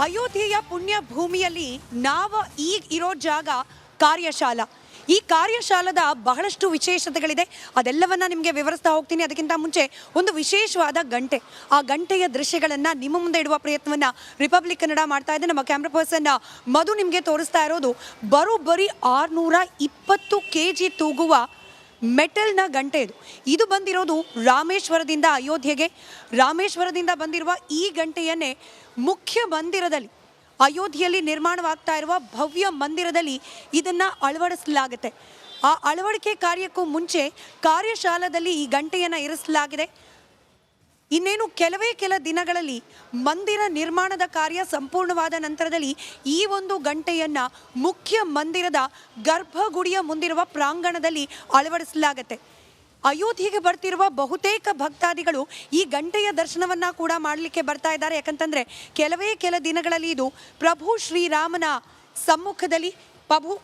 ಅಯೋಧ್ಯೆಯ ಪುಣ್ಯ ಭೂಮಿಯಲ್ಲಿ ನಾವು ಈಗ ಇರೋ ಜಾಗ ಕಾರ್ಯಶಾಲಾ. ಈ ಕಾರ್ಯಶಾಲದ ಬಹಳಷ್ಟು ವಿಶೇಷತೆಗಳಿದೆ, ಅದೆಲ್ಲವನ್ನ ನಿಮಗೆ ವಿವರಿಸ್ತಾ ಹೋಗ್ತೀನಿ. ಅದಕ್ಕಿಂತ ಮುಂಚೆ ಒಂದು ವಿಶೇಷವಾದ ಗಂಟೆ, ಆ ಗಂಟೆಯ ದೃಶ್ಯಗಳನ್ನು ನಿಮ್ಮ ಮುಂದೆ ಇಡುವ ಪ್ರಯತ್ನವನ್ನು ರಿಪಬ್ಲಿಕ್ ಕನ್ನಡ ಮಾಡ್ತಾ ಇದೆ. ನಮ್ಮ ಕ್ಯಾಮ್ರಾ ಪರ್ಸನ್ ಮಧು ನಿಮಗೆ ತೋರಿಸ್ತಾ ಇರೋದು ಬರೋಬ್ಬರಿ 620 kg ತೂಗುವ ಮೆಟಲ್ನ ಗಂಟೆ. ಇದು ಬಂದಿರೋದು ರಾಮೇಶ್ವರದಿಂದ ಅಯೋಧ್ಯೆಗೆ. ರಾಮೇಶ್ವರದಿಂದ ಬಂದಿರುವ ಈ ಗಂಟೆಯನ್ನೇ ಮುಖ್ಯ ಮಂದಿರದಲ್ಲಿ, ಅಯೋಧ್ಯೆಯಲ್ಲಿ ನಿರ್ಮಾಣವಾಗ್ತಾ ಇರುವ ಭವ್ಯ ಮಂದಿರದಲ್ಲಿ ಇದನ್ನು ಅಳವಡಿಸಲಾಗುತ್ತೆ. ಆ ಅಳವಡಿಕೆ ಕಾರ್ಯಕ್ಕೂ ಮುಂಚೆ ಕಾರ್ಯಶಾಲಾದಲ್ಲಿ ಈ ಗಂಟೆಯನ್ನು ಇರಿಸಲಾಗಿದೆ. ಇನ್ನೇನು ಕೆಲ ದಿನಗಳಲ್ಲಿ ಮಂದಿರ ನಿರ್ಮಾಣದ ಕಾರ್ಯ ಸಂಪೂರ್ಣವಾದ ನಂತರದಲ್ಲಿ ಈ ಒಂದು ಗಂಟೆಯನ್ನು ಮುಖ್ಯ ಮಂದಿರದ ಗರ್ಭಗುಡಿಯ ಮುಂದಿರುವ ಪ್ರಾಂಗಣದಲ್ಲಿ ಅಳವಡಿಸಲಾಗುತ್ತೆ. ಅಯೋಧ್ಯೆಗೆ ಬರ್ತಿರುವ ಬಹುತೇಕ ಭಕ್ತಾದಿಗಳು ಈ ಗಂಟೆಯ ದರ್ಶನವನ್ನು ಕೂಡ ಮಾಡಲಿಕ್ಕೆ ಬರ್ತಾ ಇದ್ದಾರೆ. ಯಾಕಂತಂದರೆ ಕೆಲ ದಿನಗಳಲ್ಲಿ ಇದು ಪ್ರಭು ಶ್ರೀರಾಮನ ಸಮ್ಮುಖದಲ್ಲಿ,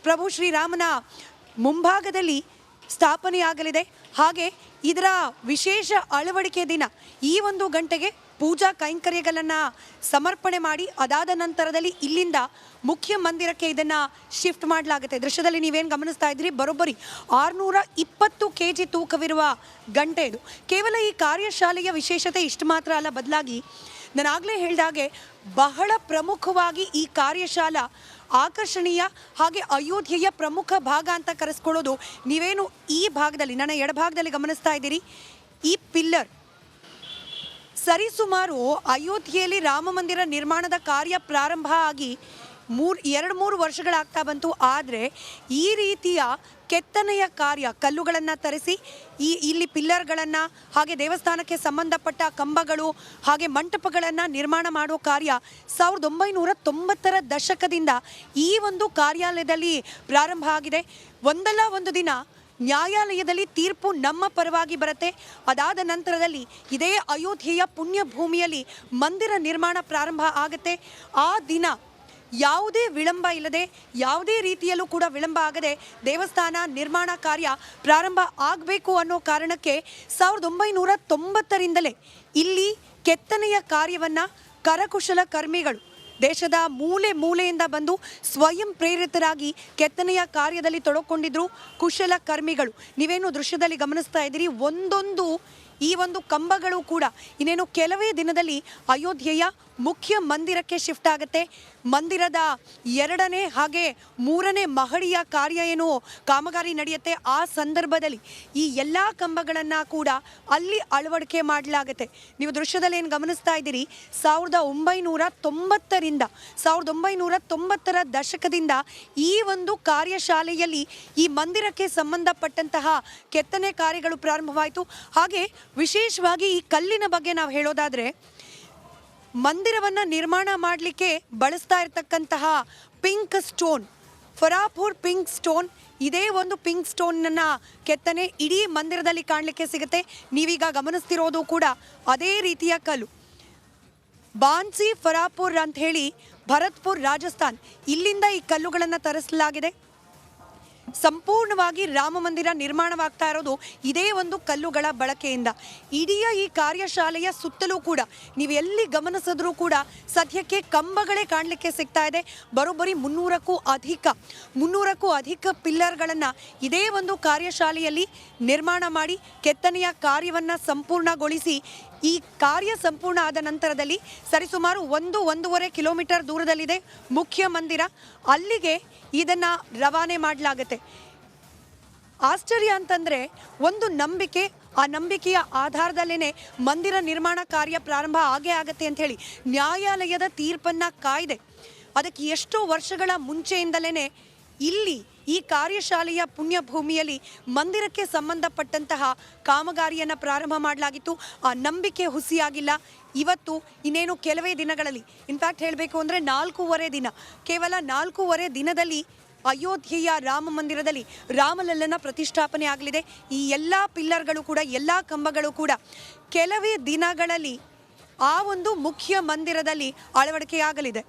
ಪ್ರಭು ಶ್ರೀರಾಮನ ಮುಂಭಾಗದಲ್ಲಿ ಸ್ಥಾಪನೆಯಾಗಲಿದೆ. ಹಾಗೆ ಇದರ ವಿಶೇಷ ಅಳವಡಿಕೆ ದಿನ ಈ ಒಂದು ಗಂಟೆಗೆ ಪೂಜಾ ಕೈಂಕರ್ಯಗಳನ್ನು ಸಮರ್ಪಣೆ ಮಾಡಿ ಅದಾದ ನಂತರದಲ್ಲಿ ಇಲ್ಲಿಂದ ಮುಖ್ಯ ಮಂದಿರಕ್ಕೆ ಇದನ್ನು ಶಿಫ್ಟ್ ಮಾಡಲಾಗುತ್ತೆ. ದೃಶ್ಯದಲ್ಲಿ ನೀವೇನು ಗಮನಿಸ್ತಾ ಇದ್ರಿ, ಬರೋಬ್ಬರಿ 620 kg ತೂಕವಿರುವ ಗಂಟೆ ಇದು. ಕೇವಲ ಈ ಕಾರ್ಯಶಾಲೆಯ ವಿಶೇಷತೆ ಇಷ್ಟು ಮಾತ್ರ ಅಲ್ಲ, ಬದಲಾಗಿ ನಾನು ಆಗಲೇ ಹೇಳಿದಾಗೆ ಬಹಳ ಪ್ರಮುಖವಾಗಿ ಈ ಕಾರ್ಯಶಾಲಾ ಆಕರ್ಷಣೀಯ, ಹಾಗೆ ಅಯೋಧ್ಯೆಯ ಪ್ರಮುಖ ಭಾಗ ಅಂತ ಕರೆಸ್ಕೊಳ್ಳೋದು ನೀವೇನು ಈ ಭಾಗದಲ್ಲಿ, ನನ್ನ ಎಡಭಾಗದಲ್ಲಿ ಗಮನಿಸ್ತಾ ಇದ್ದೀರಿ, ಈ ಪಿಲ್ಲರ್ ಸರಿಸುಮಾರು ಅಯೋಧ್ಯೆಯಲ್ಲಿ ರಾಮ ಮಂದಿರ ನಿರ್ಮಾಣದ ಕಾರ್ಯ ಪ್ರಾರಂಭ ಆಗಿ 2-3 ವರ್ಷಗಳಾಗ್ತಾ ಬಂತು. ಆದರೆ ಈ ರೀತಿಯ ಕೆತ್ತನೆಯ ಕಾರ್ಯ, ಕಲ್ಲುಗಳನ್ನು ತರಿಸಿ ಇಲ್ಲಿ ಪಿಲ್ಲರ್ಗಳನ್ನು, ಹಾಗೆ ದೇವಸ್ಥಾನಕ್ಕೆ ಸಂಬಂಧಪಟ್ಟ ಕಂಬಗಳು, ಹಾಗೆ ಮಂಟಪಗಳನ್ನು ನಿರ್ಮಾಣ ಮಾಡೋ ಕಾರ್ಯ 1990ರ ದಶಕದಿಂದ ಈ ಒಂದು ಕಾರ್ಯಾಲಯದಲ್ಲಿ ಪ್ರಾರಂಭ ಆಗಿದೆ. ಒಂದಲ್ಲ ಒಂದು ದಿನ ನ್ಯಾಯಾಲಯದಲ್ಲಿ ತೀರ್ಪು ನಮ್ಮ ಪರವಾಗಿ ಬರುತ್ತೆ. ಅದಾದ ನಂತರದಲ್ಲಿ ಇದೇ ಅಯೋಧ್ಯೆಯ ಪುಣ್ಯ ಭೂಮಿಯಲ್ಲಿ ಮಂದಿರ ನಿರ್ಮಾಣ ಪ್ರಾರಂಭ ಆಗುತ್ತೆ. ಆ ದಿನ ಯಾವುದೇ ವಿಳಂಬ ಇಲ್ಲದೆ, ಯಾವುದೇ ರೀತಿಯಲ್ಲೂ ಕೂಡ ವಿಳಂಬ ಆಗದೆ ದೇವಸ್ಥಾನ ನಿರ್ಮಾಣ ಕಾರ್ಯ ಪ್ರಾರಂಭ ಆಗಬೇಕು ಅನ್ನೋ ಕಾರಣಕ್ಕೆ 1990ರಿಂದಲೇ ಇಲ್ಲಿ ಕೆತ್ತನೆಯ ಕಾರ್ಯವನ್ನು ಕರಕುಶಲ ಕರ್ಮಿಗಳು ದೇಶದ ಮೂಲೆಯಿಂದ ಬಂದು ಸ್ವಯಂ ಪ್ರೇರಿತರಾಗಿ ಕೆತ್ತನೆಯ ಕಾರ್ಯದಲ್ಲಿ ತೊಡಕೊಂಡಿದ್ರು ಕುಶಲ ಕರ್ಮಿಗಳು. ನೀವೇನು ದೃಶ್ಯದಲ್ಲಿ ಗಮನಿಸ್ತಾ ಇದ್ದೀರಿ, ಒಂದೊಂದು ಈ ಒಂದು ಕಂಬಗಳು ಕೂಡ ಇನ್ನೇನು ಕೆಲವೇ ದಿನದಲ್ಲಿ ಅಯೋಧ್ಯೆಯ ಮುಖ್ಯ ಮಂದಿರಕ್ಕೆ ಶಿಫ್ಟ್ ಆಗುತ್ತೆ. ಮಂದಿರದ 2ನೇ ಹಾಗೆ 3ನೇ ಮಹಡಿಯ ಕಾರ್ಯ ಏನು ಕಾಮಗಾರಿ ನಡೆಯುತ್ತೆ. ಆ ಸಂದರ್ಭದಲ್ಲಿ ಈ ಎಲ್ಲ ಕಂಬಗಳನ್ನು ಕೂಡ ಅಲ್ಲಿ ಅಳವಡಿಕೆ ಮಾಡಲಾಗುತ್ತೆ. ನೀವು ದೃಶ್ಯದಲ್ಲಿ ಏನು ಗಮನಿಸ್ತಾ ಇದ್ದೀರಿ, 1990ರಿಂದ 1990ರ ದಶಕದಿಂದ ಈ ಒಂದು ಕಾರ್ಯಶಾಲೆಯಲ್ಲಿ ಈ ಮಂದಿರಕ್ಕೆ ಸಂಬಂಧಪಟ್ಟಂತಹ ಕೆತ್ತನೆ ಕಾರ್ಯಗಳು ಪ್ರಾರಂಭವಾಯಿತು. ಹಾಗೆ ವಿಶೇಷವಾಗಿ ಈ ಕಲ್ಲಿನ ಬಗ್ಗೆ ನಾವು ಹೇಳೋದಾದರೆ, ಮಂದಿರವನ್ನು ನಿರ್ಮಾಣ ಮಾಡಲಿಕ್ಕೆ ಬಳಸ್ತಾ ಇರತಕ್ಕಂತಹ ಪಿಂಕ್ ಸ್ಟೋನ್, ಫರಾಪುರ್ ಪಿಂಕ್ ಸ್ಟೋನ್, ಇದೇ ಒಂದು ಪಿಂಕ್ ಸ್ಟೋನ್ನ ಕೆತ್ತನೆ ಇಡೀ ಮಂದಿರದಲ್ಲಿ ಕಾಣಲಿಕ್ಕೆ ಸಿಗುತ್ತೆ. ನೀವೀಗ ಗಮನಿಸ್ತಿರೋದು ಕೂಡ ಅದೇ ರೀತಿಯ ಕಲ್ಲು. ಬಾನ್ಸಿ ಫರಾಪುರ್ ಅಂತ ಹೇಳಿ ಭರತ್ಪುರ್ ರಾಜಸ್ಥಾನ್, ಇಲ್ಲಿಂದ ಈ ಕಲ್ಲುಗಳನ್ನು ತರಿಸಲಾಗಿದೆ. ಸಂಪೂರ್ಣವಾಗಿ ರಾಮ ಮಂದಿರ ನಿರ್ಮಾಣವಾಗ್ತಾ ಇರೋದು ಇದೇ ಒಂದು ಕಲ್ಲುಗಳ ಬಳಕೆಯಿಂದ. ಇಡೀ ಈ ಕಾರ್ಯಶಾಲೆಯ ಸುತ್ತಲೂ ಕೂಡ ನೀವು ಎಲ್ಲಿ ಗಮನಿಸಿದ್ರೂ ಕೂಡ ಸದ್ಯಕ್ಕೆ ಕಂಬಗಳೇ ಕಾಣಲಿಕ್ಕೆ ಸಿಗ್ತಾ ಇದೆ. ಬರೋಬ್ಬರಿ 300ಕ್ಕೂ ಅಧಿಕ ಪಿಲ್ಲರ್ಗಳನ್ನು ಇದೇ ಒಂದು ಕಾರ್ಯಶಾಲೆಯಲ್ಲಿ ನಿರ್ಮಾಣ ಮಾಡಿ ಕೆತ್ತನೆಯ ಕಾರ್ಯವನ್ನು ಸಂಪೂರ್ಣಗೊಳಿಸಿ, ಈ ಕಾರ್ಯ ಸಂಪೂರ್ಣ ಆದ ನಂತರದಲ್ಲಿ ಸರಿಸುಮಾರು 1-1.5 ಕಿಲೋಮೀಟರ್ ದೂರದಲ್ಲಿದೆ ಮುಖ್ಯ ಮಂದಿರ, ಅಲ್ಲಿಗೆ ಇದನ್ನು ರವಾನೆ ಮಾಡಲಾಗುತ್ತೆ. ಆಶ್ಚರ್ಯ ಅಂತಂದರೆ ಒಂದು ನಂಬಿಕೆ, ಆ ನಂಬಿಕೆಯ ಆಧಾರದಲ್ಲೇ ಮಂದಿರ ನಿರ್ಮಾಣ ಕಾರ್ಯ ಪ್ರಾರಂಭ ಆಗೇ ಆಗುತ್ತೆ ಅಂಥೇಳಿ ನ್ಯಾಯಾಲಯದ ತೀರ್ಪನ್ನು ಕಾಯ್ದೆ. ಅದಕ್ಕೆ ಎಷ್ಟೋ ವರ್ಷಗಳ ಮುಂಚೆಯಿಂದಲೇ ಇಲ್ಲಿ ಈ ಕಾರ್ಯಶಾಲೆಯ ಪುಣ್ಯ ಭೂಮಿಯಲ್ಲಿ ಮಂದಿರಕ್ಕೆ ಸಂಬಂಧಪಟ್ಟಂತಹ ಕಾಮಗಾರಿಯನ್ನು ಪ್ರಾರಂಭ ಮಾಡಲಾಗಿತ್ತು. ಆ ನಂಬಿಕೆ ಹುಸಿಯಾಗಿಲ್ಲ. ಇವತ್ತು ಇನ್ನೇನು ಕೆಲವೇ ದಿನಗಳಲ್ಲಿ, ಇನ್ಫ್ಯಾಕ್ಟ್ ಹೇಳಬೇಕು ಅಂದರೆ 4.5 ದಿನ, ಕೇವಲ 4.5 ದಿನದಲ್ಲಿ ಅಯೋಧ್ಯೆಯ ರಾಮ ಮಂದಿರದಲ್ಲಿ ರಾಮಲಲ್ಲನ ಪ್ರತಿಷ್ಠಾಪನೆ ಆಗಲಿದೆ. ಈ ಎಲ್ಲ ಪಿಲ್ಲರ್ಗಳು ಕೂಡ, ಎಲ್ಲ ಕಂಬಗಳು ಕೂಡ ಕೆಲವೇ ದಿನಗಳಲ್ಲಿ ಆ ಒಂದು ಮುಖ್ಯ ಮಂದಿರದಲ್ಲಿ ಅಳವಡಿಕೆಯಾಗಲಿದೆ.